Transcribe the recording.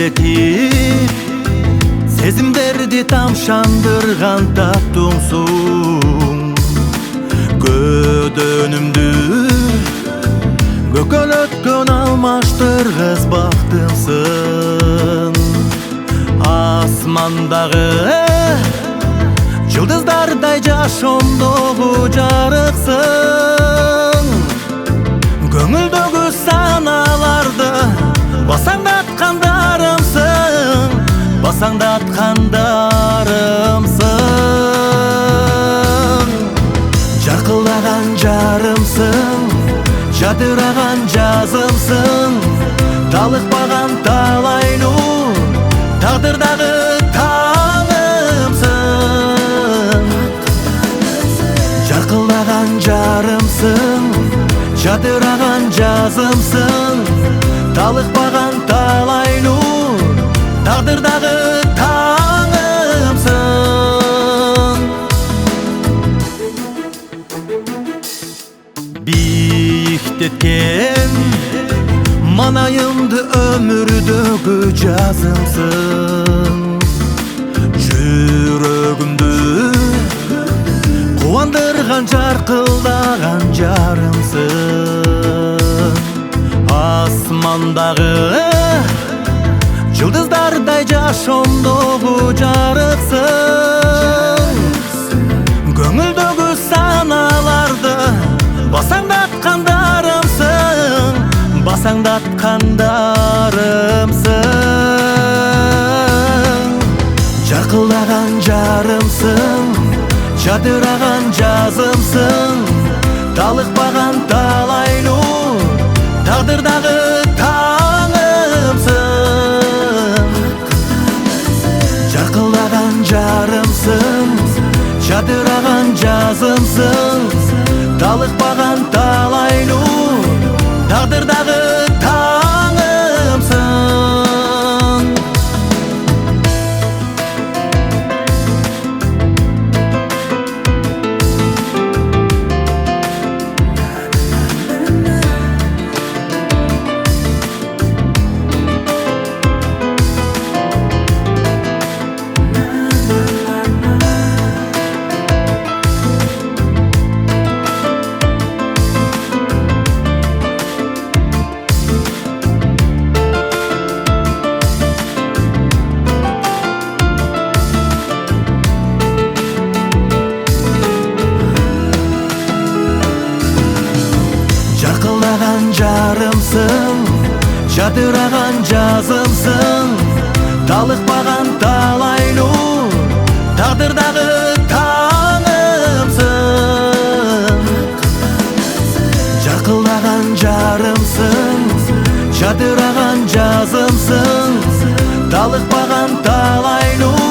елетип сезимдерди тамшандырган таттуңсуң. Көдөнүмдү көкөлөткөн алмаштыргыс бактымсың. Асмандагы жылдыздардай жашоомдогу жарыксың. Көңүлдөгү саналарды басаңдаткандарымсың, басаңдаткандарымсың. Жаркылдаган жарымсың, жадыраган жазымсың, талыкпаган талайлуу тагдырдагы таңымсың. Жаркылдаган жарымсың, жадыраган жазымсың, талыкпаган талайлуу тагдырдагы таңымсың. Бийиктеткен манайымды өмүрдөгү жазымсың. Жүрөгүмдү кубандырган жаркылдаган жарымсың. Асмандагы жылдыздардай жашоомдогу жарыксың. Көңүлдөгү саналарды басаңдаткандарымсың, басаңдаткандарымсың. Жаркылдаган жарымсың, жадыраган жазымсың, талыкпаган талайлуу тагдырдагы таңымсың. Жаркылдаган жарымсың, жадыраган жазымсың, талыкпаган талайлуу тагдырдагы таңымсың. Жаркылдаган жарымсың, жадыраган жазымсың, талыкпаган талайлуу тагдырдагы таңымсың. Жаркылдаган жарымсың, жадыраган жазымсың, талыкпаган талайлуу